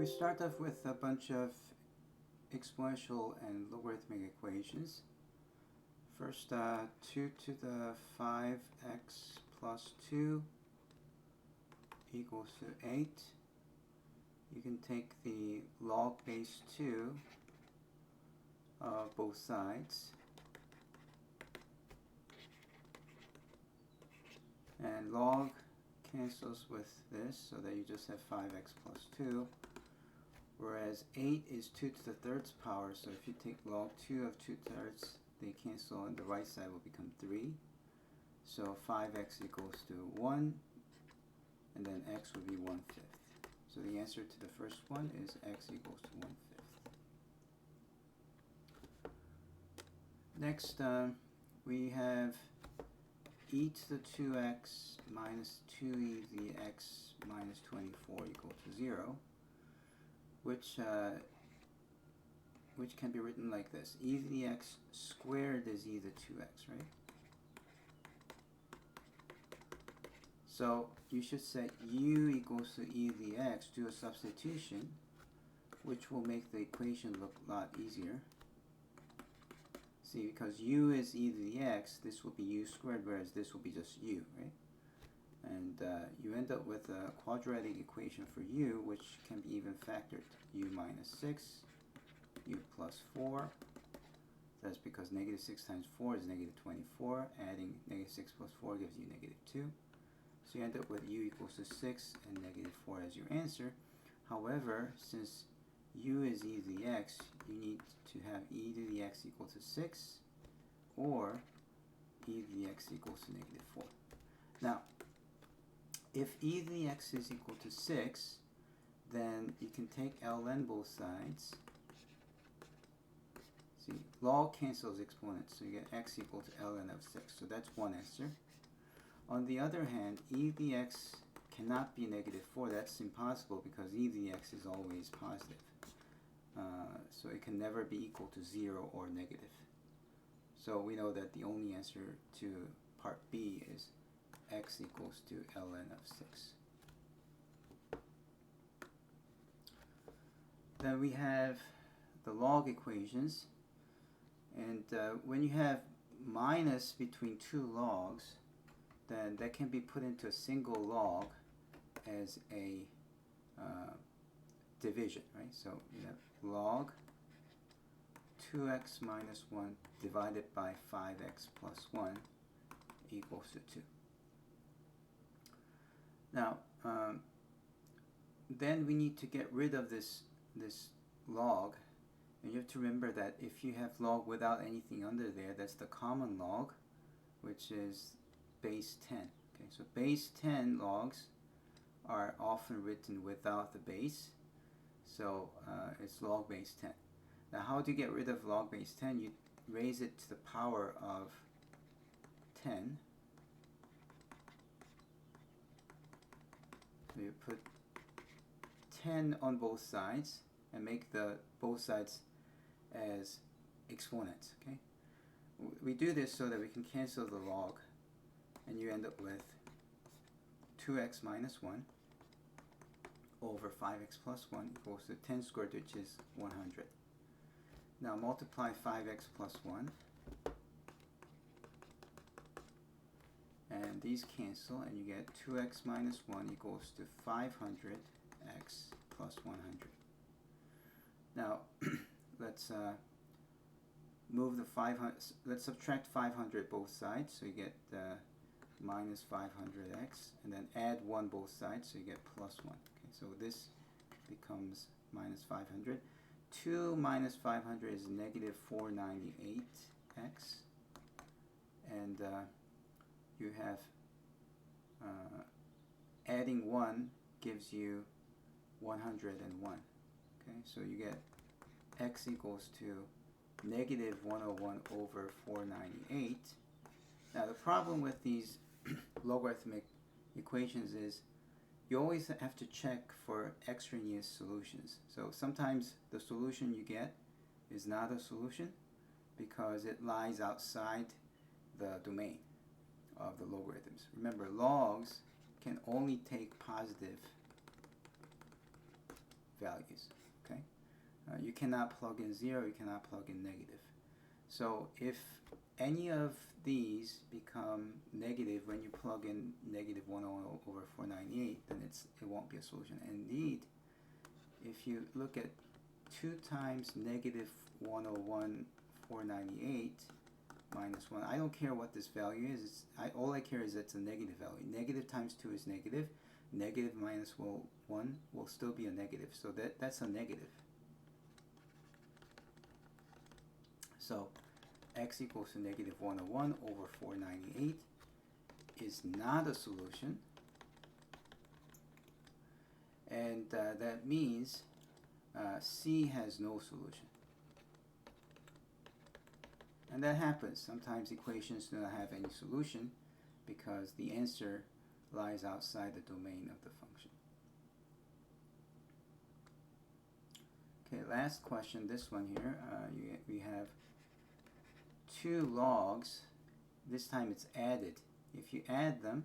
we start off with a bunch of exponential and logarithmic equations. First, 2 to the 5x plus 2 equals to 8. You can take the log base 2 of both sides, and log cancels with this so that you just have 5x plus 2, whereas 8 is 2 to the third power, so if you take log 2 of 2 thirds, they cancel and the right side will become 3. So 5x equals to 1, and then x would be 1/5. So the answer to the first one is x equals to 1/5. Next, we have e to the 2x minus 2e to the x minus 24 equal to 0, which can be written like this. E to the x squared is e to the 2x, right? So you should set u equals to e to the x, do a substitution, which will make the equation look a lot easier. See, because u is e to the x, this will be u squared, whereas this will be just u, right? And you end up with a quadratic equation for u, which can be even factored. U minus 6, u plus 4. That's because negative 6 times 4 is negative 24. Adding negative 6 plus 4 gives you negative 2. So you end up with u equals to 6 and negative 4 as your answer. However, since u is e to the x, you need to have e to the x equal to 6 or e to the x equals to negative 4. Now, if e to the x is equal to 6, then you can take ln both sides. See, log cancels exponents, so you get x equal to ln of 6. So that's one answer. On the other hand, e to the x cannot be negative 4. That's impossible because e to the x is always positive. So it can never be equal to 0 or negative. So we know that the only answer to part B is x equals to ln of 6. Then we have the log equations, and when you have minus between two logs, then that can be put into a single log as a division, right? So we have log 2x minus 1 divided by 5x plus 1 equals to 2. Now, then we need to get rid of this log, and you have to remember that if you have log without anything under there, that's the common log, which is base 10. Okay, so base 10 logs are often written without the base, so it's log base 10. Now, how do you get rid of log base 10? You raise it to the power of 10. So you put 10 on both sides and make the both sides as exponents. Okay, we do this so that we can cancel the log, and you end up with 2x minus 1 over 5x plus 1 equals to 10 squared, which is 100. Now multiply 5x plus 1, and these cancel, and you get 2x minus 1 equals to 500x plus 100. Now let's move the 500. Let's subtract 500 both sides, so you get minus 500x, and then add 1 both sides, so you get plus 1. Okay, so this becomes minus 500. 2 minus 500 is negative 498x, and you have adding 1 gives you 101. Okay, so you get x equals to negative 101 over 498. Now the problem with these logarithmic equations is you always have to check for extraneous solutions. So sometimes the solution you get is not a solution because it lies outside the domain of the logarithms. Remember, logs can only take positive values. Okay, you cannot plug in 0, you cannot plug in negative. So if any of these become negative when you plug in negative 101 over 498, then it won't be a solution. Indeed, if you look at 2 times negative 101 498 minus 1, I don't care what this value is. All I care is it's a negative value. Negative times 2 is negative. Negative minus 1 will still be a negative. So that's a negative. So x equals to negative 101 over 498 is not a solution. And that means C has no solution. And that happens. Sometimes equations do not have any solution because the answer lies outside the domain of the function. Okay, last question, this one here. We have 2 logs. This time it's added. If you add them,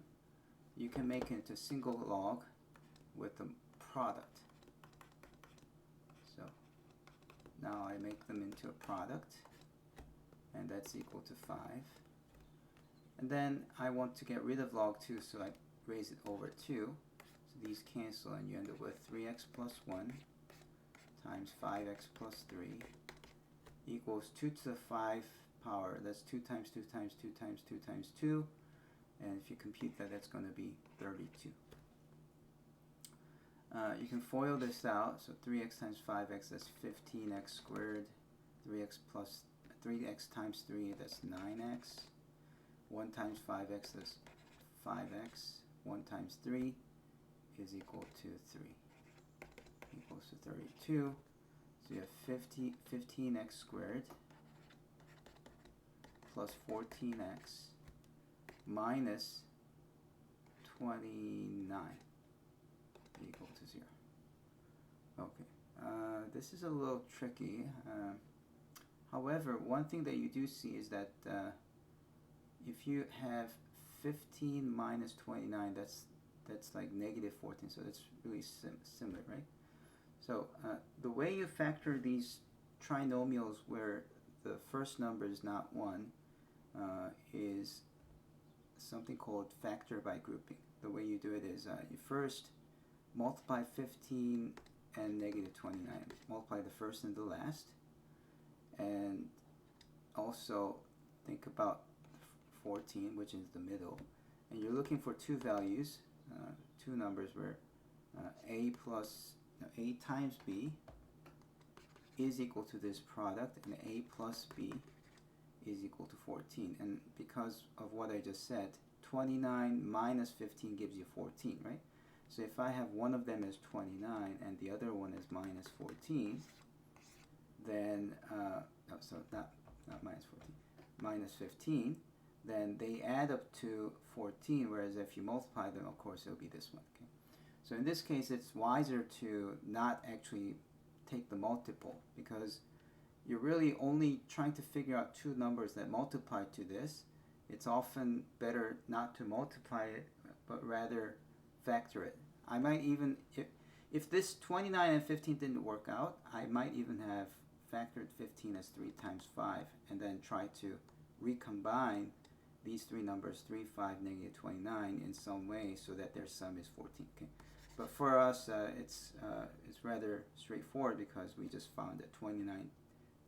you can make it into a single log with the product. So now I make them into a product, and that's equal to 5. And then I want to get rid of log 2, so I raise it over 2. So these cancel, and you end up with 3x plus 1 times 5x plus 3 equals 2 to the 5 power. That's 2 times 2 times 2 times 2 times 2. And if you compute that, that's going to be 32. You can FOIL this out. So 3x times 5x, that's 15x squared. 3x times 3, that's 9x. 1 times 5x, that's 5x. 1 times 3 is equal to 3. Equals to 32. So you have 15x squared plus 14x minus 29 equal to 0. Okay, this is a little tricky. However, one thing that you do see is that if you have 15 minus 29, that's like negative 14, so that's really similar, right? So the way you factor these trinomials where the first number is not 1 is something called factor by grouping. The way you do it is you first multiply 15 and negative 29. Multiply the first and the last. And also think about 14, which is the middle. And you're looking for 2 values, 2 numbers where a times b is equal to this product, and a plus b is equal to 14. And because of what I just said, 29 minus 15 gives you 14, right? So if I have one of them as 29 and the other one is minus 14, then, so not minus 14, minus 15, then they add up to 14, whereas if you multiply them, of course, it'll be this one. Okay? So in this case, it's wiser to not actually take the multiple, because you're really only trying to figure out 2 numbers that multiply to this. It's often better not to multiply it, but rather factor it. I might even, if this 29 and 15 didn't work out, I might even have factored 15 as 3 times 5, and then try to recombine these 3 numbers, 3, 5, negative 29, in some way so that their sum is 14. Okay? But for us, it's rather straightforward, because we just found that 29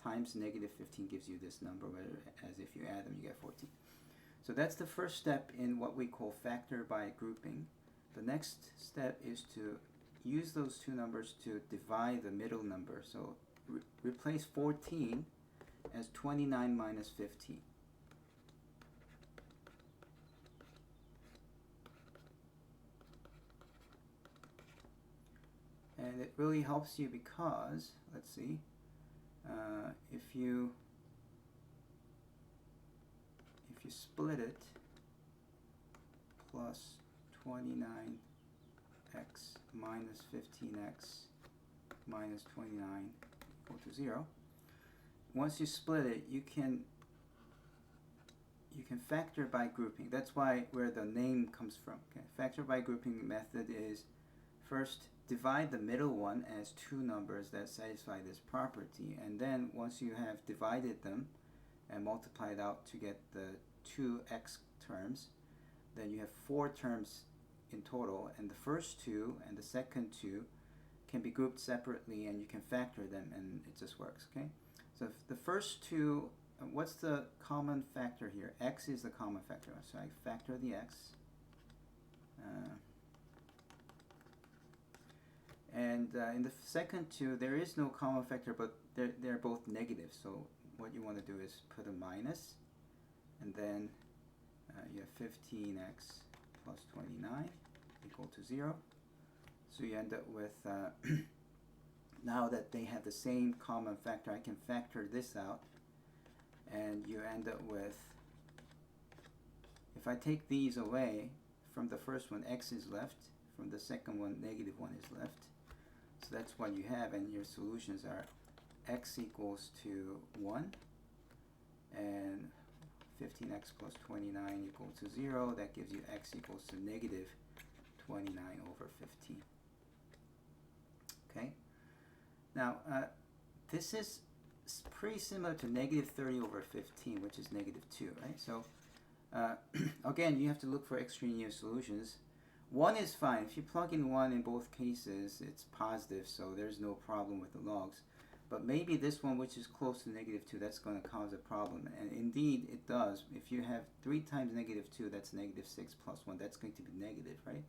times negative 15 gives you this number, whereas if you add them, you get 14. So that's the first step in what we call factor by grouping. The next step is to use those 2 numbers to divide the middle number. So replace 14 as 29 minus 15. And it really helps you because, let's see, if you split it, plus 29x minus 15x minus 29 equal to 0. Once you split it, you can factor by grouping. That's where the name comes from. Okay? Factor by grouping method is first divide the middle one as two numbers that satisfy this property, and then once you have divided them and multiplied out to get the two x terms, then you have 4 terms in total, and the first two and the second two can be grouped separately and you can factor them and it just works. Okay, so the first two, what's the common factor here? X is the common factor, so I factor the x. And in the second two, there is no common factor, but they're both negative. So what you want to do is put a minus, and then you have 15x plus 29 equal to 0. So you end up with, now that they have the same common factor, I can factor this out, and you end up with, if I take these away, from the first one x is left, from the second one negative 1 is left. So that's what you have, and your solutions are x equals to 1 and 15x plus 29 equals to 0. That gives you x equals to negative 29 over 15. Okay, now this is pretty similar to negative 30 over 15, which is negative 2, right? So again, you have to look for extraneous solutions. 1 is fine. If you plug in 1 in both cases, it's positive, so there's no problem with the logs. But maybe this one, which is close to negative 2, that's going to cause a problem. And indeed, it does. If you have 3 times negative 2, that's negative 6 plus 1. That's going to be negative, right?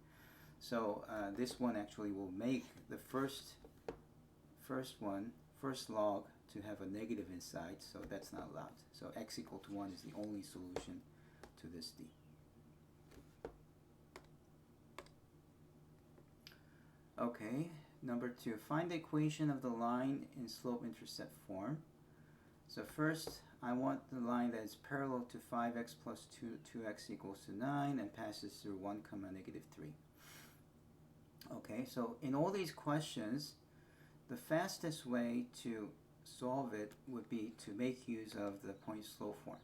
So this one actually will make the first log to have a negative inside, so that's not allowed. So x equal to 1 is the only solution to this d. Okay, number 2, find the equation of the line in slope-intercept form. So first, I want the line that is parallel to 5x plus 2x equals to 9 and passes through 1, negative 3. Okay, so in all these questions, the fastest way to solve it would be to make use of the point-slope form.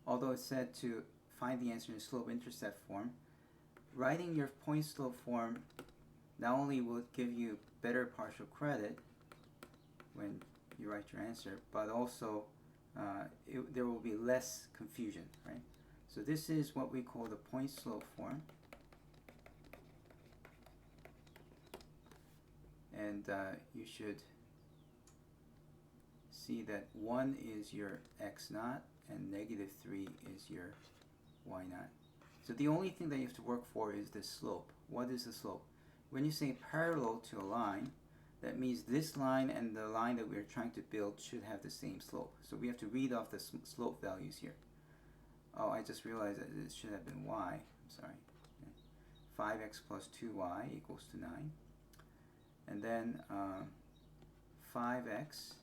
Although it's said to find the answer in slope-intercept form, writing your point-slope form not only will give you better partial credit when you write your answer, but also there will be less confusion, right? So this is what we call the point-slope form. And you should see that 1 is your x naught and negative 3 is your y naught. So the only thing that you have to work for is the slope. What is the slope? When you say parallel to a line, that means this line and the line that we're trying to build should have the same slope. So we have to read off the slope values here. Oh, I just realized that it should have been y. I'm sorry. 5x plus 2y equals to 9. And then 5x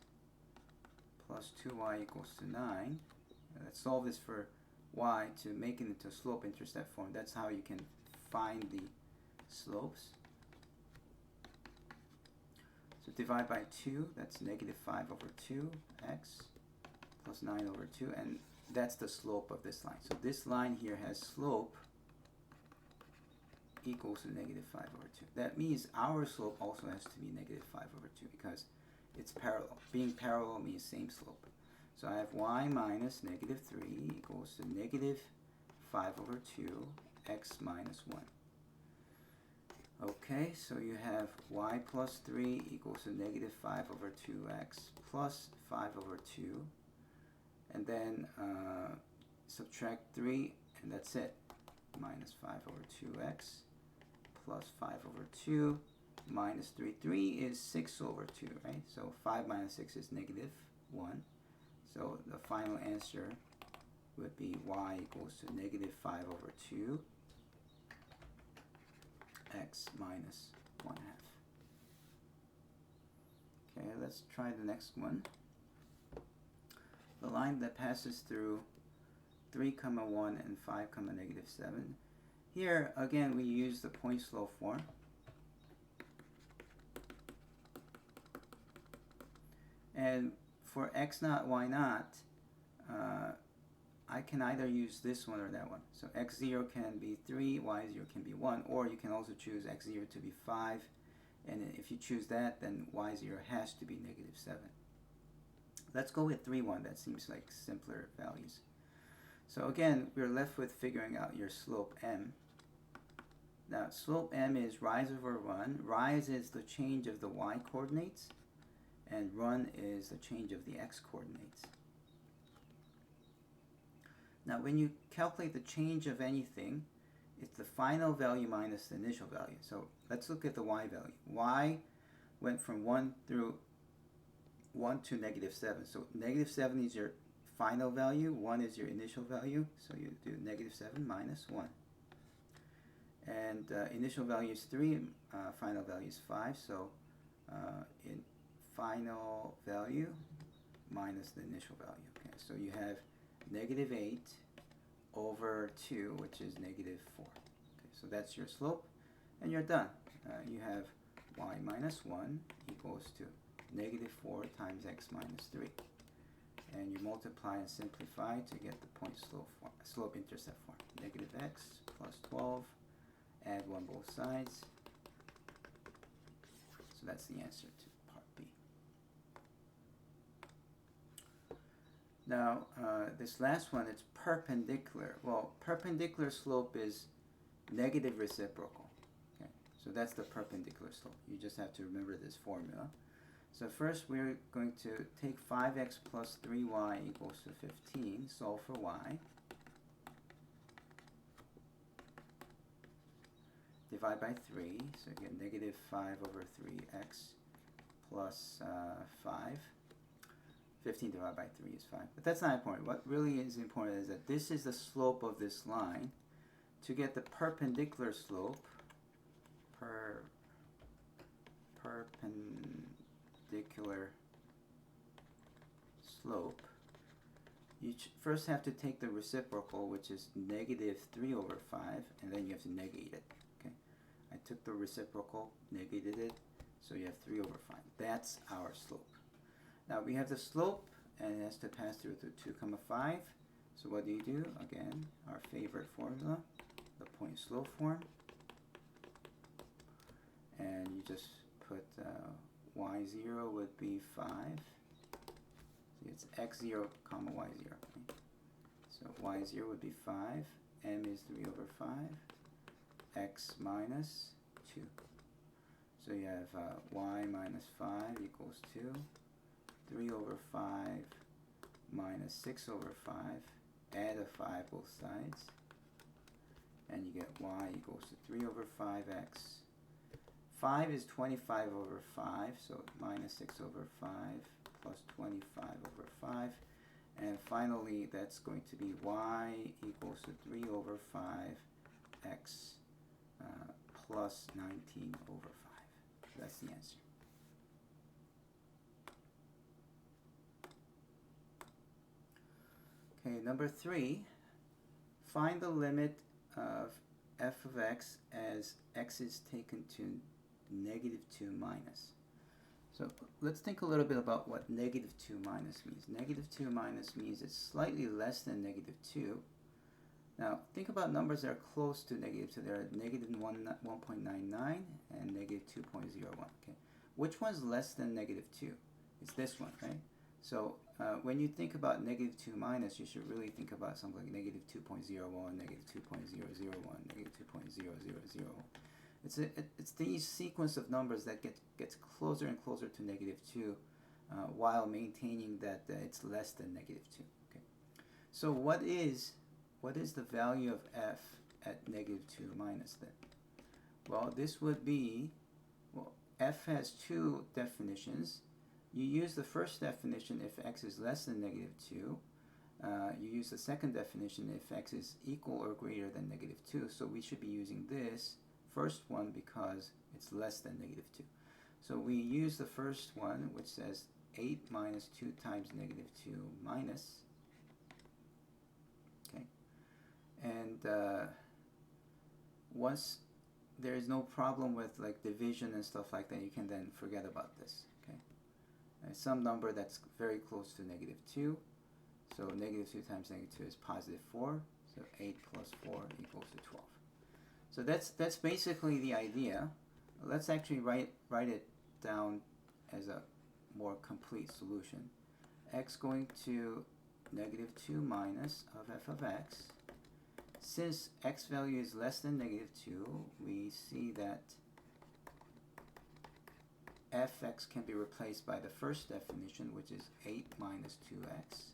plus 2y equals to 9. Let's solve this for y to make it into slope-intercept form. That's how you can find the slopes. So divide by 2, that's negative 5 over 2x plus 9 over 2, and that's the slope of this line. So this line here has slope equals to negative 5 over 2. That means our slope also has to be negative 5 over 2 because it's parallel. Being parallel means same slope. So I have y minus negative 3 equals to negative 5 over 2 x minus 1. Okay, so you have y plus 3 equals to negative 5 over 2x plus 5 over 2. And then subtract 3, and that's it. Minus 5 over 2x plus 5 over 2 minus 3. 3 is 6 over 2, right? So 5 minus 6 is negative 1. So the final answer would be y equals to negative 5 over 2 x minus 1/2. Okay, let's try the next one. The line that passes through 3, 1 and 5, negative 7. Here, again, we use the point-slope form. And for x naught, y naught, I can either use this one or that one. So x0 can be 3, y0 can be 1, or you can also choose x0 to be 5, and if you choose that, then y0 has to be negative 7. Let's go with 3, 1. That seems like simpler values. So again, we're left with figuring out your slope m. Now, slope m is rise over run. Rise is the change of the y coordinates, and run is the change of the x coordinates. Now, when you calculate the change of anything, it's the final value minus the initial value. So let's look at the y value. Y went from 1 to negative 7. So negative 7 is your final value, 1 is your initial value. So you do negative 7 minus 1. And initial value is 3, final value is 5. So in final value minus the initial value. Okay, so you have negative 8 over 2, which is negative 4. Okay, so that's your slope, and you're done. You have y minus 1 equals to negative 4 times x minus 3. And you multiply and simplify to get the point slope-intercept form. Negative x plus 12, add 1 both sides. So that's the answer to part B. Now, this last one, it's perpendicular. Well, perpendicular slope is negative reciprocal. Okay, so that's the perpendicular slope. You just have to remember this formula. So first, we're going to take 5x plus 3y equals to 15, solve for y. Divide by 3, so you get negative 5 over 3x plus 5. 15 divided by 3 is 5. But that's not important. What really is important is that this is the slope of this line. To get the perpendicular slope, perpendicular slope, you first have to take the reciprocal, which is negative 3 over 5, and then you have to negate it. Okay, I took the reciprocal, negated it, so you have 3 over 5. That's our slope. Now we have the slope, and it has to pass through to 2, 5. So what do? Again, our favorite formula, the point slope form. And you just put y0 would be 5. So it's x0 comma y0. Okay? So y0 would be 5. M is 3 over 5. X minus 2. So you have y minus 5 equals 2. 3 over 5 minus 6 over 5. Add a 5 both sides. And you get y equals to 3 over 5x. 5 is 25 over 5, so minus 6 over 5 plus 25 over 5. And finally, that's going to be y equals to 3 over 5x plus 19 over 5. That's the answer. Okay, number 3, find the limit of f of x as x is taken to negative 2 minus. So let's think a little bit about what negative 2 minus means. Negative 2 minus means it's slightly less than negative 2. Now think about numbers that are close to negative 2. They're negative 1.99 and negative 2.01. Okay, which one's less than negative 2? It's this one, right? So when you think about negative 2 minus, you should really think about something like negative 2.01, negative 2.001, negative 2.000. It's these sequence of numbers that gets closer and closer to negative 2 while maintaining that it's less than negative 2. Okay. So what is the value of f at negative 2 minus then? Well, this would be, well, f has 2 definitions. You use the first definition if x is less than negative 2. You use the second definition if x is equal or greater than negative 2. So we should be using this first one because it's less than negative 2. So we use the first one, which says 8 minus 2 times negative 2 minus. Okay. And once there is no problem with like division and stuff like that, you can then forget about this. Okay. Some number that's very close to negative 2. So negative 2 times negative 2 is positive 4. So 8 plus 4 equals to 12. So that's basically the idea. Let's actually write it down as a more complete solution. X going to negative 2 minus of f of x. Since x value is less than negative 2, we see that fx can be replaced by the first definition, which is 8 minus 2x.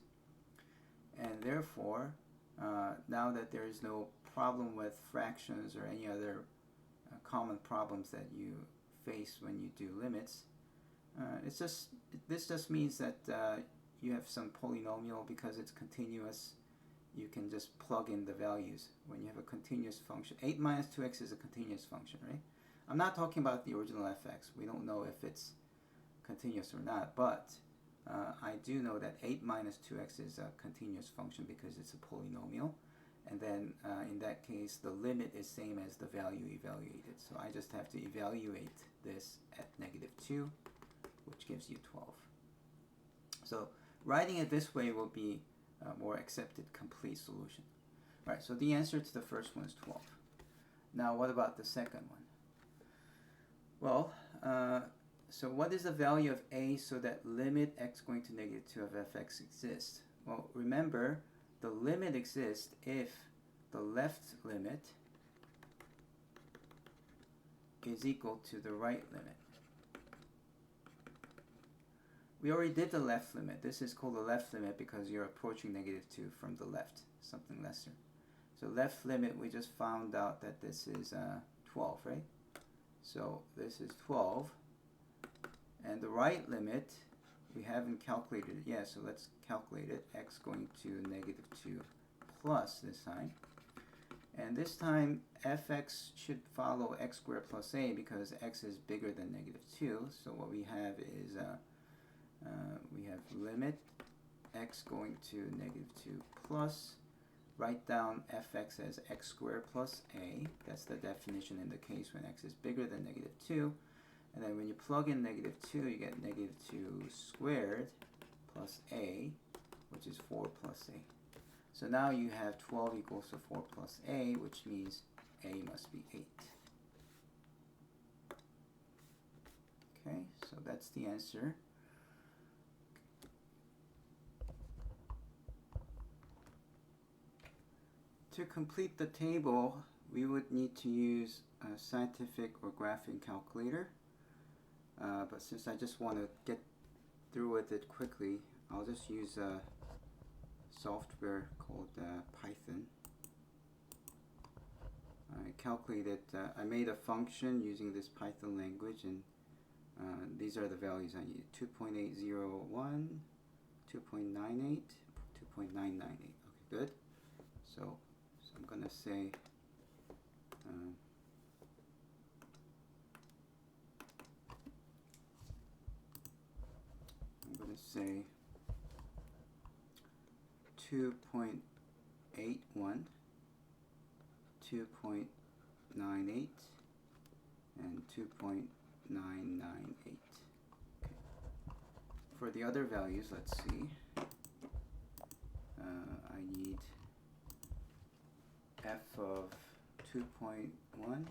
And therefore, now that there is no problem with fractions or any other common problems that you face when you do limits, this just means that you have some polynomial. Because it's continuous, you can just plug in the values. When you have a continuous function, 8 minus 2x is a continuous function, right? I'm not talking about the original fx. We don't know if it's continuous or not, but I do know that 8 minus 2x is a continuous function because it's a polynomial. And then in that case, the limit is same as the value evaluated. So I just have to evaluate this at negative 2, which gives you 12. So writing it this way will be a more accepted complete solution. All right, so the answer to the first one is 12. Now what about the second one? Well, so what is the value of a so that limit x going to negative 2 of fx exists? Well, remember, the limit exists if the left limit is equal to the right limit. We already did the left limit. This is called the left limit because you're approaching negative 2 from the left, something lesser. So left limit, we just found out that this is 12, right? So this is 12. And the right limit, we haven't calculated it yet, so let's calculate it. X going to negative 2 plus this time. And this time, fx should follow x squared plus a because x is bigger than negative 2. So what we have is, we have limit x going to negative 2 plus, write down fx as x squared plus a. That's the definition in the case when x is bigger than negative 2. And then when you plug in negative 2, you get negative 2 squared plus a, which is 4 plus a. So now you have 12 equals to 4 plus a, which means a must be 8. Okay, so that's the answer. To complete the table, we would need to use a scientific or graphing calculator. But since I just want to get through with it quickly, I'll just use a software called Python. I calculated, I made a function using this Python language, and these are the values I need. 2.801, 2.98, 2.998. Okay, good. So I'm going to say say 2.81, 2.98, and 2.998. Okay. For the other values, let's see. I need f of 2.1,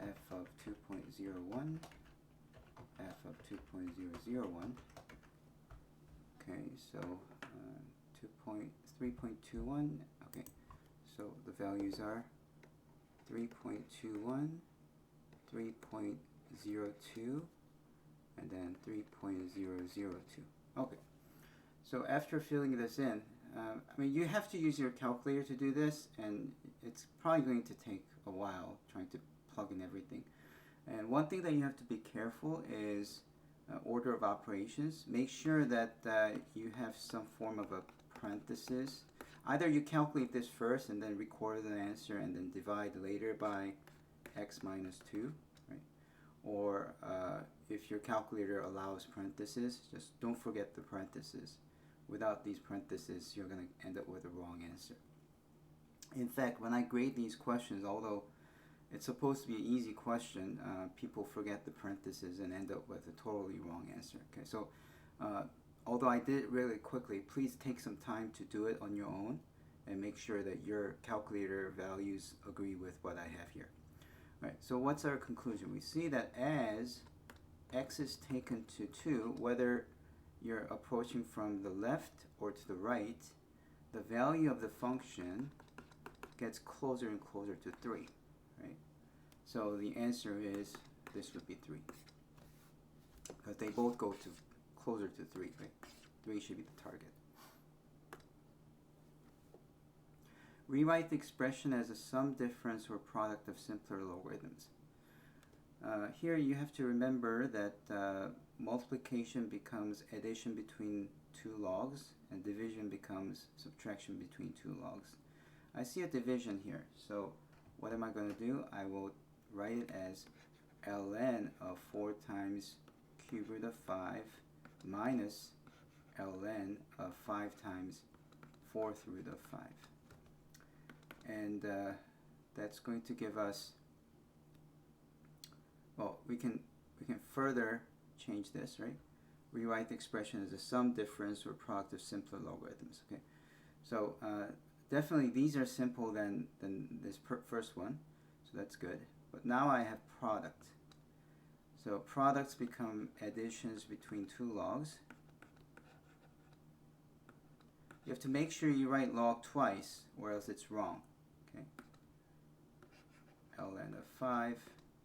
f of 2.01, f of 2.001. Okay, so 3.21. Okay, so the values are 3.21, 3.02, and then 3.002. Okay, so after filling this in, I mean, you have to use your calculator to do this, and it's probably going to take a while trying to plug in everything. And one thing that you have to be careful is order of operations. Make sure that you have some form of a parenthesis. Either you calculate this first and then record the answer and then divide later by x minus 2, right? Or if your calculator allows parentheses, just don't forget the parentheses. Without these parentheses, you're going to end up with a wrong answer. In fact, when I grade these questions, although it's supposed to be an easy question, people forget the parentheses and end up with a totally wrong answer. Okay, so although I did it really quickly, please take some time to do it on your own and make sure that your calculator values agree with what I have here. All right, so what's our conclusion? We see that as x is taken to 2, whether you're approaching from the left or to the right, the value of the function gets closer and closer to 3, right? So the answer is this would be 3, because they both go to closer to 3, right? 3 should be the target. Rewrite the expression as a sum difference or product of simpler logarithms. Here you have to remember that multiplication becomes addition between two logs, and division becomes subtraction between two logs. I see a division here, so what am I going to do? I will write it as ln of 4 times cube root of 5 minus ln of 5 times 4th root of 5. And that's going to give us, well, we can further change this, right? Rewrite the expression as a sum difference or product of simpler logarithms. Okay, so definitely these are simple than this first one, so that's good. But now I have product. So products become additions between two logs. You have to make sure you write log twice, or else it's wrong. Okay, ln of 5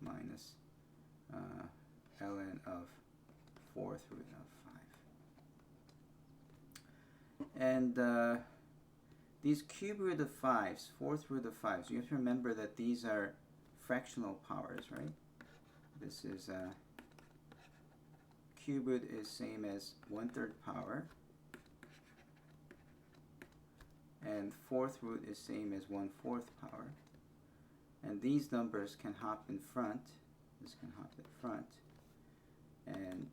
minus ln of 4th root of 5. And these cube root of 5s, 4th root of 5s, you have to remember that these are fractional powers, right? This is cube root is same as 1/3 power, and 4th root is same as 1/4 power. And these numbers can hop in front. This can hop in front, and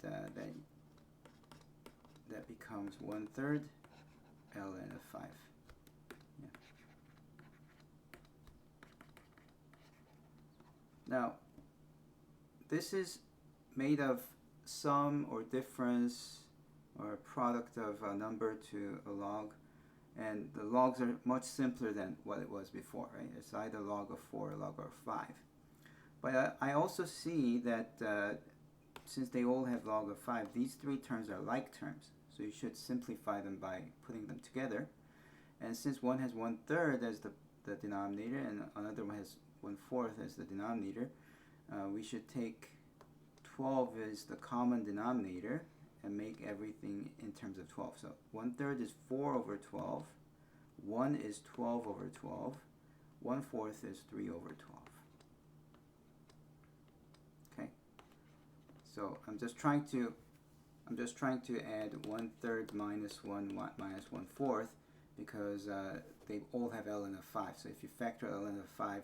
that becomes 1/3 ln of 5. Yeah. Now, this is made of sum or difference or product of a number to a log, and the logs are much simpler than what it was before, right? It's either log of 4 or log of 5. But I also see that since they all have log of 5, these three terms are like terms, so you should simplify them by putting them together. And since one has 1/3 as the denominator and another one has 1/4 as the denominator, we should take 12 as the common denominator and make everything in terms of 12. So 1/3 is 4 over 12, 1 is 12 over 12, 1/4 is 3 over 12. Okay, so I'm just trying to add 1/3 minus 1 minus 1/4 because they all have ln of 5. So if you factor ln of 5,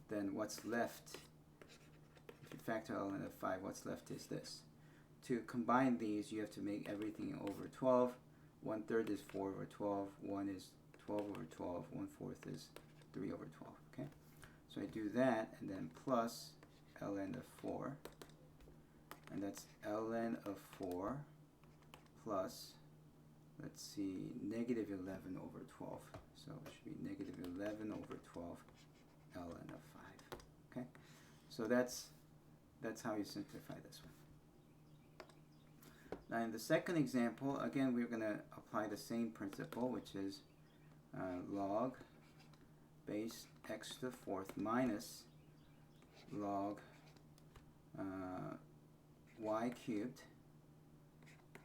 then what's left? If you factor ln of 5, what's left is this. To combine these, you have to make everything over 12. 1/3 is 4 over 12. 1 is 12 over 12. 1/4 is 3 over 12. Okay, so I do that, and then plus ln of 4, and that's ln of 4 plus, let's see, negative 11 over 12. So it should be negative 11 over 12 ln of 5. Okay, so that's how you simplify this one. Now in the second example, again, we're going to apply the same principle, which is log base x to the 4th minus log y cubed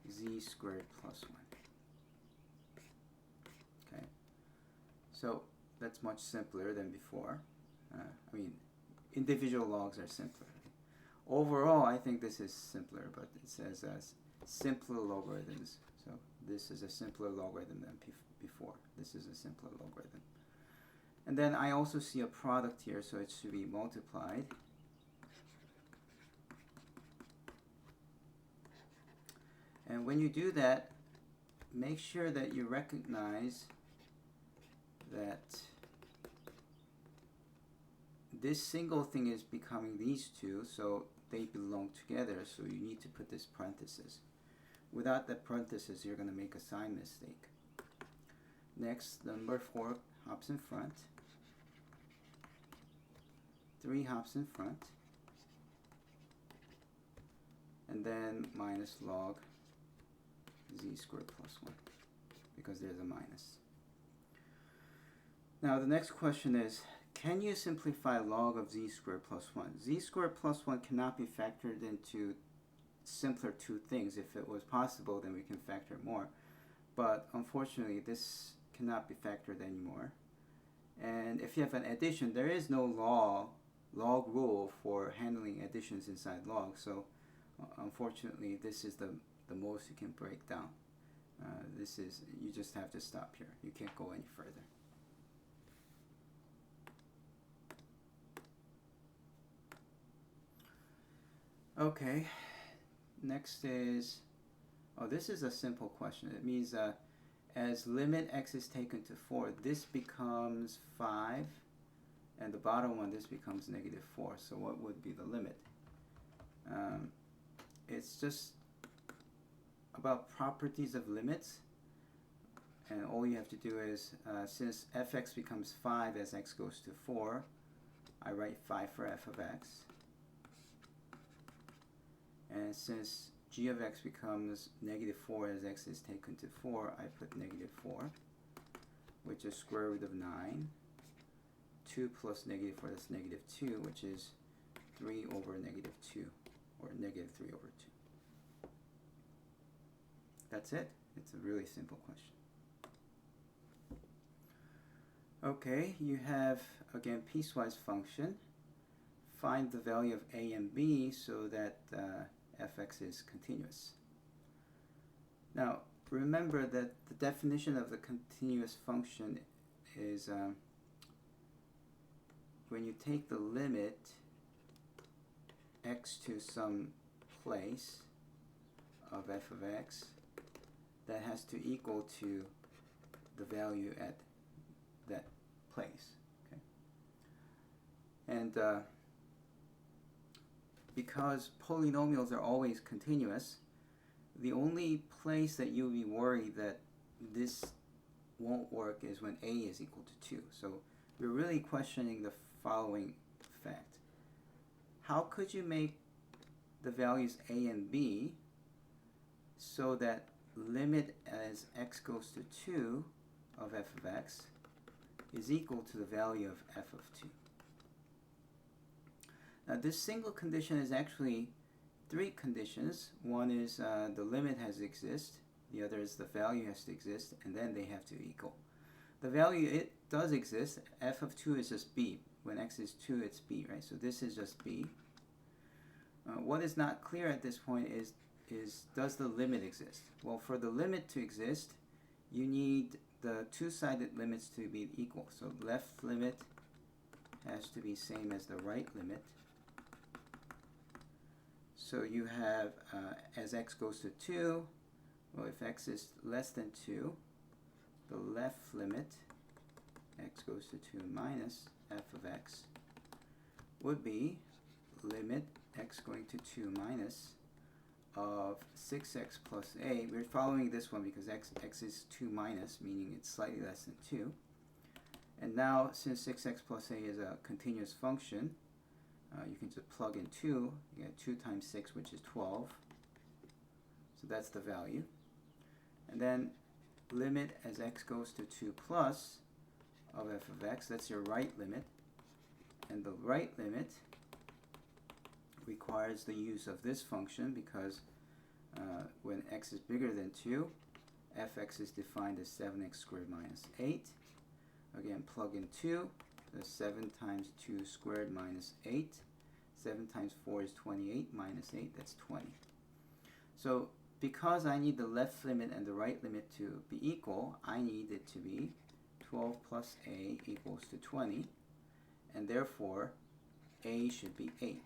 z squared plus 1. Okay, so that's much simpler than before. I mean, individual logs are simpler. Overall, I think this is simpler, but it says as simpler logarithms. So this is a simpler logarithm than before. This is a simpler logarithm. And then I also see a product here, so it should be multiplied. And when you do that, make sure that you recognize that this single thing is becoming these two, so they belong together, so you need to put this parenthesis. Without that parenthesis, you're going to make a sign mistake. Next, number 4 hops in front. 3 hops in front. And then minus log z squared plus 1, because there's a minus. Now the next question is, can you simplify log of z squared plus 1? Z squared plus 1 cannot be factored into simpler two things. If it was possible, then we can factor more. But unfortunately, this cannot be factored anymore. And if you have an addition, there is no log rule for handling additions inside log. So unfortunately, this is the most you can break down. You just have to stop here. You can't go any further. Okay, next is, this is a simple question. It means as limit x is taken to 4, this becomes 5, and the bottom one, this becomes negative 4. So what would be the limit? It's just about properties of limits, and all you have to do is, since fx becomes 5 as x goes to 4, I write 5 for f of x. And since g of x becomes negative 4 as x is taken to 4, I put negative 4, which is square root of 9. 2 plus negative 4, that's negative 2, which is 3 over negative 2, or negative 3 over 2. That's it. It's a really simple question. Okay, you have, again, piecewise function. Find the value of a and b so that fx is continuous. Now, remember that the definition of the continuous function is when you take the limit x to some place of f of x, that has to equal to the value at that place. Okay? And because polynomials are always continuous, the only place that you'll be worried that this won't work is when a is equal to 2. So we're really questioning the following fact. How could you make the values a and b so that limit as x goes to 2 of f of x is equal to the value of f of 2? Now this single condition is actually 3 conditions. One is the limit has to exist, the other is the value has to exist, and then they have to equal. The value, it does exist. F of 2 is just b. When x is 2, it's b, right? So this is just b. What is not clear at this point is does the limit exist? Well, for the limit to exist, you need the two-sided limits to be equal. So left limit has to be same as the right limit. So you have, as x goes to 2, well, if x is less than 2, the left limit, x goes to 2 minus f of x, would be limit x going to 2 minus of 6x plus a. We're following this one because x is 2 minus, meaning it's slightly less than 2. And now, since 6x plus a is a continuous function, you can just plug in 2. You get 2 times 6, which is 12. So that's the value. And then limit as x goes to 2 plus of f of x, that's your right limit. And the right limit requires the use of this function because when x is bigger than 2, fx is defined as 7x squared minus 8. Again, plug in 2. That's 7 times 2 squared minus 8. 7 times 4 is 28 minus 8. That's 20. So because I need the left limit and the right limit to be equal, I need it to be 12 plus a equals to 20. And therefore, a should be 8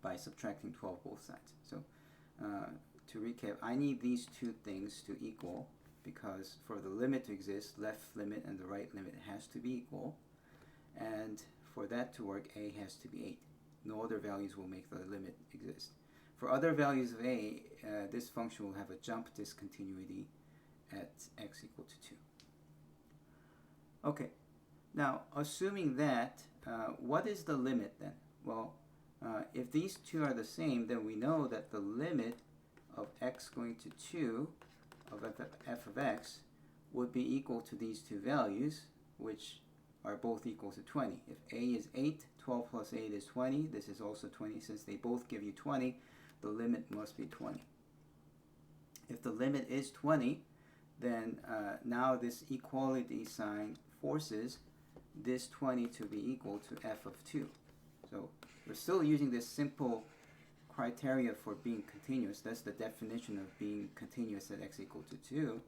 by subtracting 12 both sides. So to recap, I need these two things to equal because for the limit to exist, left limit and the right limit has to be equal. And for that to work, a has to be 8. No other values will make the limit exist. For other values of a, this function will have a jump discontinuity at x equal to 2. Okay, now assuming that, what is the limit then? Well, if these two are the same, then we know that the limit of x going to 2 of f of x would be equal to these two values, which are both equal to 20. If a is 8, 12 plus 8 is 20. This is also 20. Since they both give you 20, the limit must be 20. If the limit is 20, then now this equality sign forces this 20 to be equal to f of 2. So we're still using this simple criteria for being continuous. That's the definition of being continuous at x equal to 2.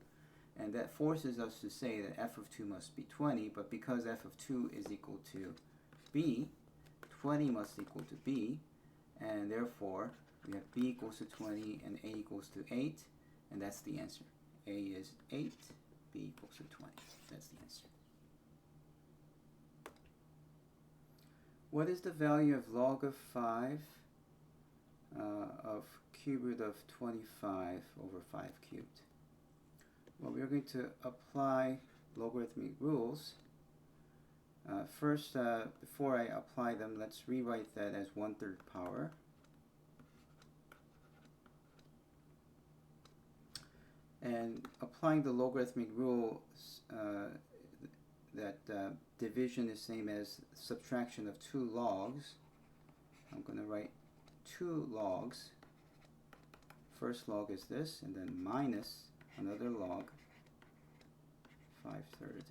And that forces us to say that f of 2 must be 20, but because f of 2 is equal to b, 20 must equal to b, and therefore we have b equals to 20 and a equals to 8, and that's the answer. A is 8, b equals to 20. That's the answer. What is the value of log of 5 of cube root of 25 over 5 cubed? Well, we're going to apply logarithmic rules. First, before I apply them, let's rewrite that as 1/3 power. And applying the logarithmic rule that division is same as subtraction of 2 logs, I'm going to write 2 logs. First log is this, and then minus another log, 5/3.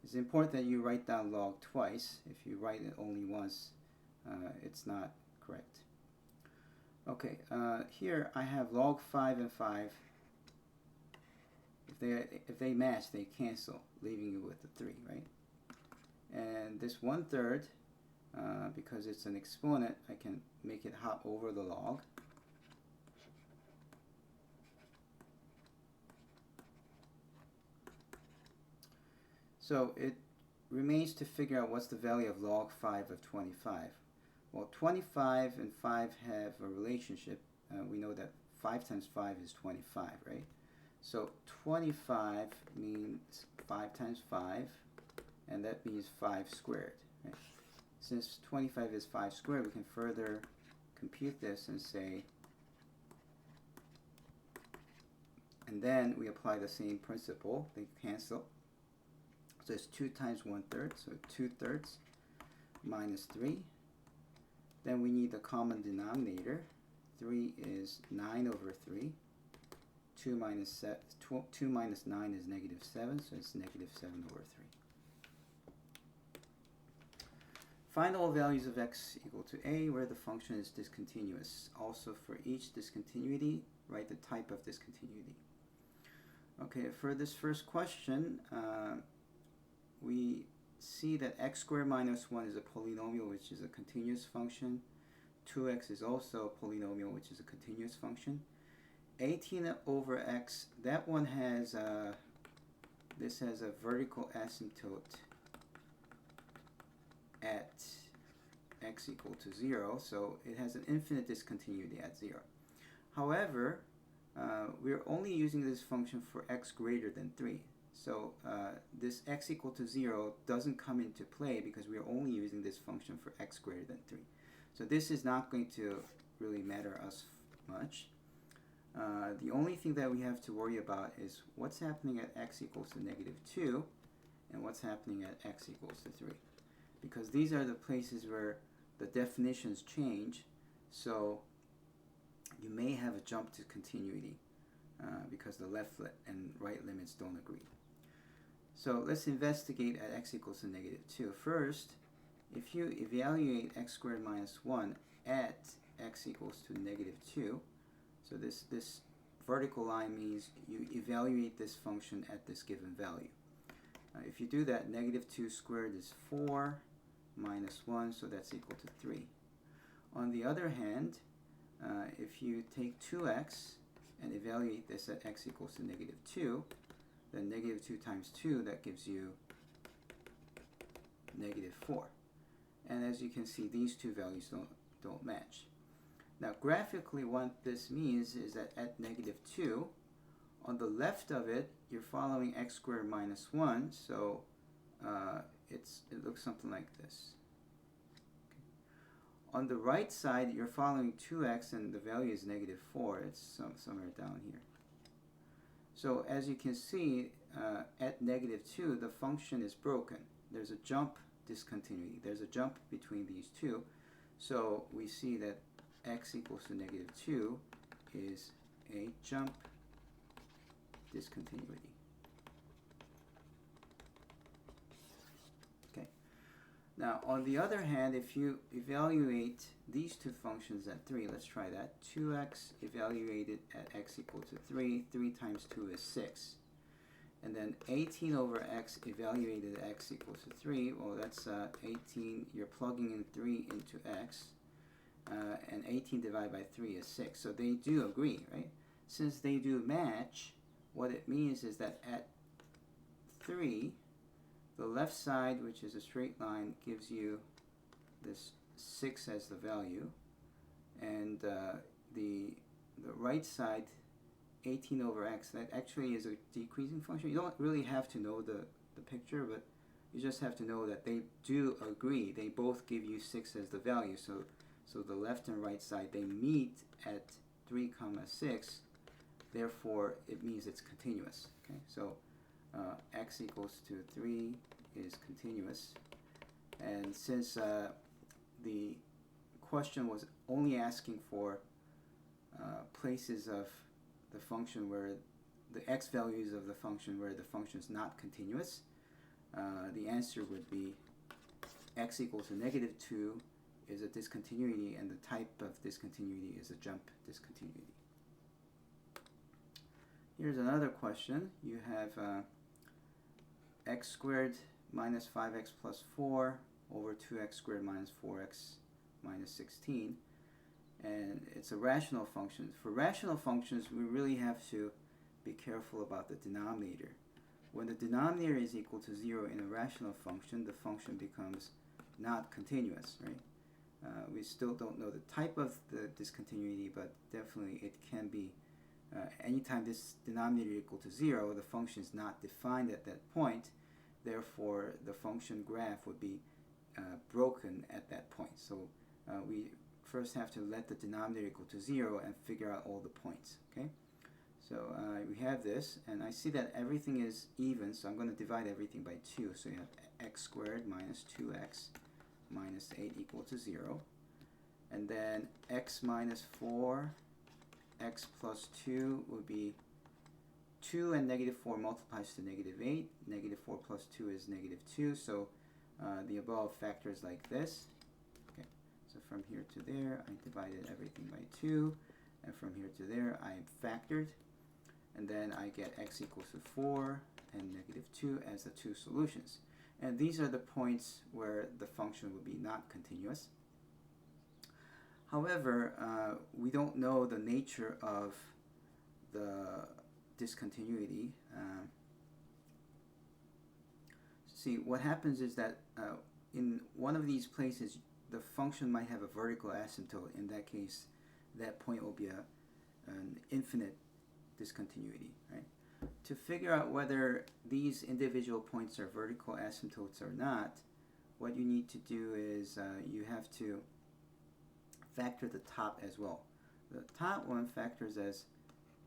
It's important that you write down log twice. If you write it only once, it's not correct. Okay, here I have log 5 and 5. If they match, they cancel, leaving you with a 3, right? And this 1/3, because it's an exponent, I can make it hop over the log. So it remains to figure out what's the value of log 5 of 25. Well, 25 and 5 have a relationship. We know that 5 times 5 is 25, right? So 25 means 5 times 5, and that means 5 squared. Right? Since 25 is 5 squared, we can further compute this and say, and then we apply the same principle. They cancel. So it's 2 times 1/3, so 2/3 minus 3. Then we need the common denominator. 3 is 9 over 3. 2 minus 9 is negative 7, so it's negative 7 over 3. Find all values of x equal to a where the function is discontinuous. Also for each discontinuity, write the type of discontinuity. Okay, for this first question, we see that x squared minus 1 is a polynomial, which is a continuous function. 2x is also a polynomial, which is a continuous function. 18 over x, that one has, this has a vertical asymptote at x equal to 0, so it has an infinite discontinuity at 0. However, we're only using this function for x greater than 3. So this x equal to 0 doesn't come into play because we are only using this function for x greater than 3. So this is not going to really matter us much. The only thing that we have to worry about is what's happening at x equals to negative 2 and what's happening at x equals to 3. Because these are the places where the definitions change, so you may have a jump to continuity because the left and right limits don't agree. So let's investigate at x equals to negative 2. First, if you evaluate x squared minus 1 at x equals to negative 2, so this vertical line means you evaluate this function at this given value. If you do that, negative 2 squared is 4 minus 1, so that's equal to 3. On the other hand, if you take 2x and evaluate this at x equals to negative 2, then negative 2 times 2, that gives you negative 4. And as you can see, these two values don't match. Now graphically what this means is that at -2, on the left of it, you're following x squared minus 1, so it looks something like this. Okay. On the right side, you're following 2x and the value is -4. It's somewhere down here. So as you can see, at -2, the function is broken. There's a jump discontinuity. There's a jump between these two. So we see that x equals to -2 is a jump discontinuity. Okay. Now, on the other hand, if you evaluate these two functions at 3, let's try that. 2x evaluated at x equal to 3. 3 times 2 is 6. And then 18 over x evaluated at x equals to 3. Well, that's 18. You're plugging in 3 into x. And 18 divided by 3 is 6. So they do agree, right? Since they do match, what it means is that at 3, the left side, which is a straight line, gives you this 6 as the value. And the right side, 18 over x, that actually is a decreasing function. You don't really have to know the picture, but you just have to know that they do agree. They both give you 6 as the value. So the left and right side, they meet at 3, 6. Therefore, it means it's continuous. Okay, so x equals to 3 is continuous. And since the question was only asking for places of the function where the x values of the function where the function is not continuous, the answer would be x equals to -2 is a discontinuity, and the type of discontinuity is a jump discontinuity. Here's another question. You have x squared minus 5x plus 4 over 2x squared minus 4x minus 16. And it's a rational function. For rational functions, we really have to be careful about the denominator. When the denominator is equal to 0 in a rational function, the function becomes not continuous, right? We still don't know the type of the discontinuity, but definitely it can be anytime this denominator is equal to 0, the function is not defined at that point. Therefore, the function graph would be broken at that point. So we first have to let the denominator equal to 0 and figure out all the points. Okay, so we have this, and I see that everything is even, so I'm going to divide everything by 2. So you have x squared minus 2x minus 8 equal to 0. And then x minus 4, x plus 2 would be 2, and -4 multiplies to -8. -4 plus 2 is -2. So the above factors like this. Okay, so from here to there, I divided everything by 2. And from here to there, I factored. And then I get x equals to 4 and -2 as the two solutions. And these are the points where the function would be not continuous. However, we don't know the nature of the discontinuity. See, what happens is that in one of these places, the function might have a vertical asymptote. In that case, that point will be an infinite discontinuity, right? To figure out whether these individual points are vertical asymptotes or not, what you need to do is you have to factor the top as well. The top one factors as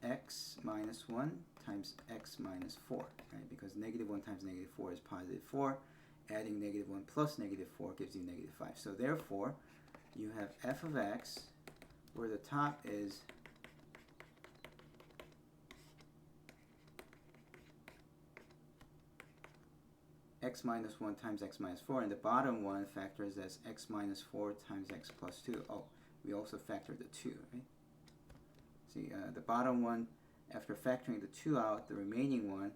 x minus 1 times x minus 4, right? Because -1 times -4 is +4. Adding -1 plus -4 gives you -5. So therefore, you have f of x, where the top is x minus 1 times x minus 4, and the bottom one factors as x minus 4 times x plus 2. Oh, we also factored the 2, right? See, the bottom one, after factoring the 2 out, the remaining one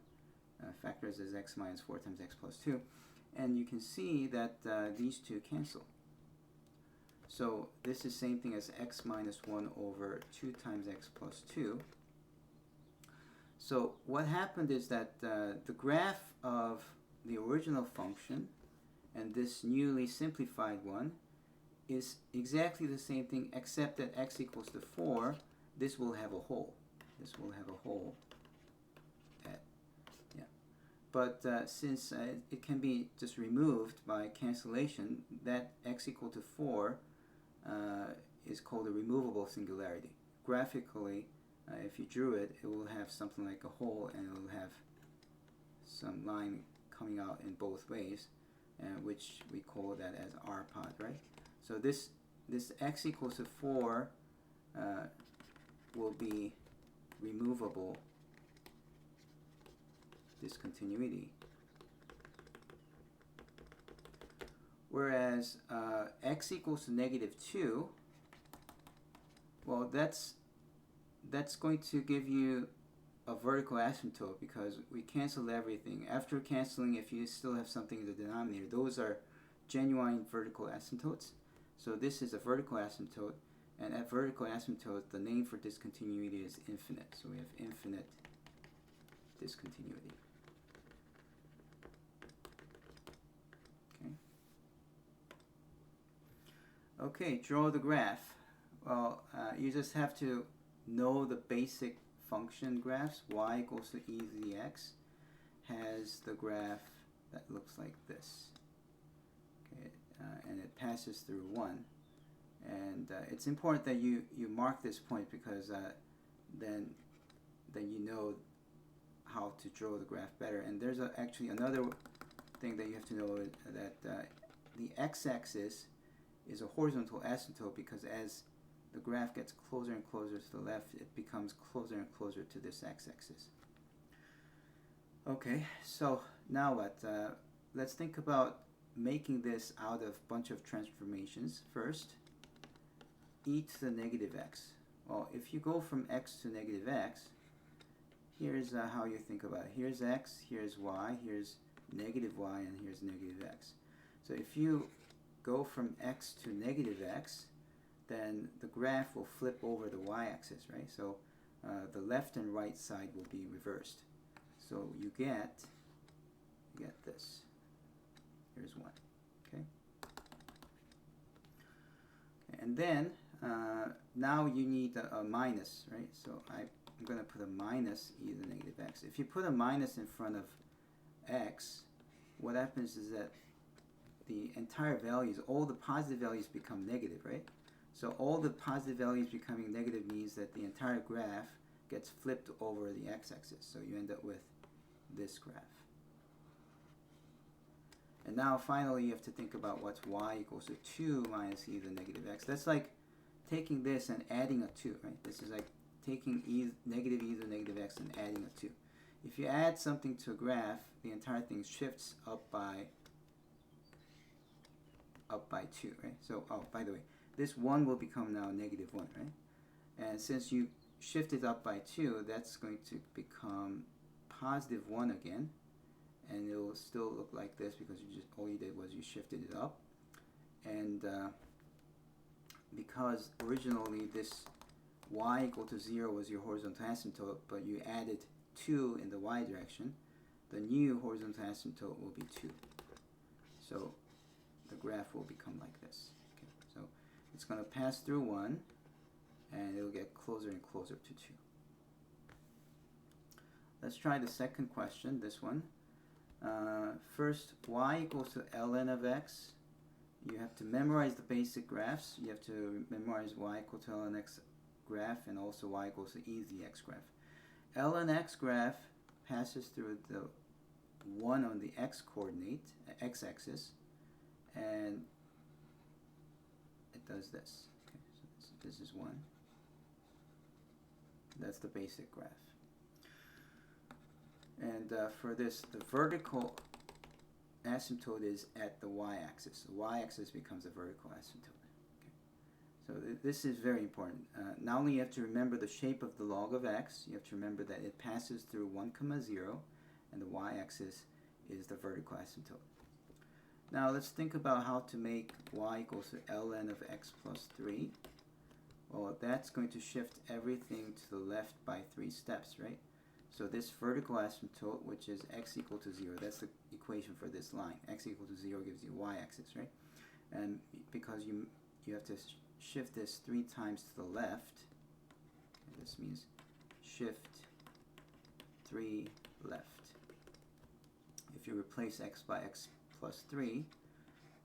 factors as x minus 4 times x plus 2. And you can see that these two cancel. So this is same thing as x minus 1 over 2 times x plus 2. So what happened is that the graph of the original function and this newly simplified one is exactly the same thing, except that x equals to 4, this will have a hole. This will have a hole. But since it can be just removed by cancellation, that x equal to 4 is called a removable singularity. Graphically, if you drew it, it will have something like a hole, and it will have some line coming out in both ways, which we call that as R pod, right? So this x equals to 4 will be removable discontinuity. Whereas x equals to -2, well, that's going to give you a vertical asymptote, because we cancel everything. After canceling, if you still have something in the denominator, those are genuine vertical asymptotes. So this is a vertical asymptote, and at vertical asymptote, the name for discontinuity is infinite. So we have infinite discontinuity. Okay, draw the graph. Well, you just have to know the basic function graphs. Y equals to e to the x has the graph that looks like this. Okay, and it passes through 1. And it's important that you mark this point, because then you know how to draw the graph better. And there's actually another thing that you have to know, that the x-axis is a horizontal asymptote, because as the graph gets closer and closer to the left, it becomes closer and closer to this x-axis. Okay, so now what? Let's think about making this out of a bunch of transformations. First, e to the -x. Well, if you go from x to -x, here's how you think about it. Here's x, here's y, here's -y, and here's -x. So if you go from x to -x, then the graph will flip over the y-axis, right? So the left and right side will be reversed. So you get this. Here's 1. Okay. And then now you need a minus, right? So I'm going to put a minus e to the -x. If you put a minus in front of x, what happens is that the entire values, all the positive values, become negative, right? So all the positive values becoming negative means that the entire graph gets flipped over the x-axis. So you end up with this graph. And now finally you have to think about what's y equals to 2 minus e to the -x. That's like taking this and adding a 2, right? This is like taking negative e to the -x and adding a 2. If you add something to a graph, the entire thing shifts up by 2, right? So, oh, by the way, this 1 will become now -1, right? And since you shifted up by 2, that's going to become +1 again, and it will still look like this, because all you did was you shifted it up. And because originally this y equal to 0 was your horizontal asymptote, but you added 2 in the y direction, the new horizontal asymptote will be 2. So the graph will become like this. Okay, so it's going to pass through 1, and it will get closer and closer to 2. Let's try the second question, this one. First, y equals to ln of x. You have to memorize the basic graphs. You have to memorize y equal to ln x graph, and also y equals to e to the x graph. ln x graph passes through the 1 on the x coordinate, x-axis, and it does this. Okay, so this is 1. That's the basic graph. And for this, the vertical asymptote is at the y-axis. The y-axis becomes a vertical asymptote. Okay. So this is very important. Not only you have to remember the shape of the log of x, you have to remember that it passes through 1, 0, and the y-axis is the vertical asymptote. Now let's think about how to make y equals to ln of x plus 3. Well, that's going to shift everything to the left by 3 steps, right? So this vertical asymptote, which is x equal to 0, that's the equation for this line. X equal to 0 gives you y-axis, right? And because you you have to shift this 3 times to the left. And this means shift 3 left. If you replace x by x plus 3,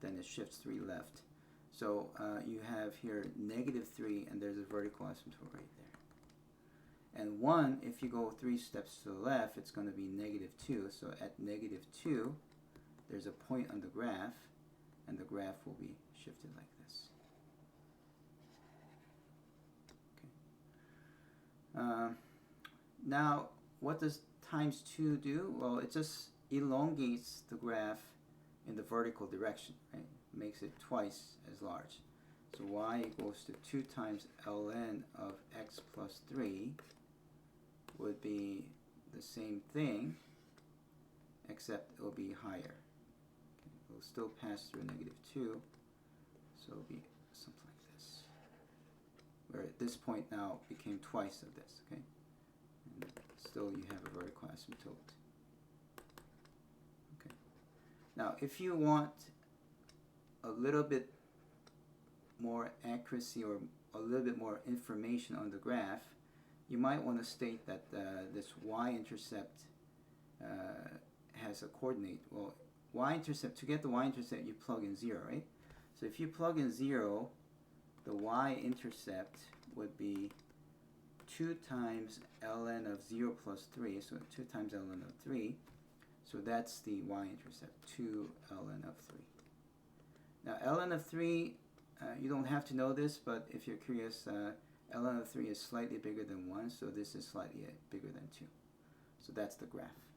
then it shifts 3 left. So you have here -3, and there's a vertical asymptote right there. And 1, if you go 3 steps to the left, it's going to be -2. So at -2, there's a point on the graph, and the graph will be shifted like this. Okay. Now, what does times 2 do? Well, it just elongates the graph in the vertical direction, right? Makes it twice as large. So y equals to 2 times ln of x plus 3 would be the same thing, except it will be higher. Okay. It will still pass through -2, so it will be something like this, where at this point now became twice of this, okay? And still you have a vertical asymptote. Okay. Now, if you want a little bit more accuracy or a little bit more information on the graph, you might want to state that this y-intercept has a coordinate. Well, y-intercept, to get the y-intercept, you plug in 0, right? So if you plug in 0, the y-intercept would be 2 times ln of 0 plus 3, so 2 times ln of 3. So that's the y-intercept, 2 ln of 3. Now, ln of 3, you don't have to know this, but if you're curious, ln of 3 is slightly bigger than 1, so this is slightly bigger than 2. So that's the graph.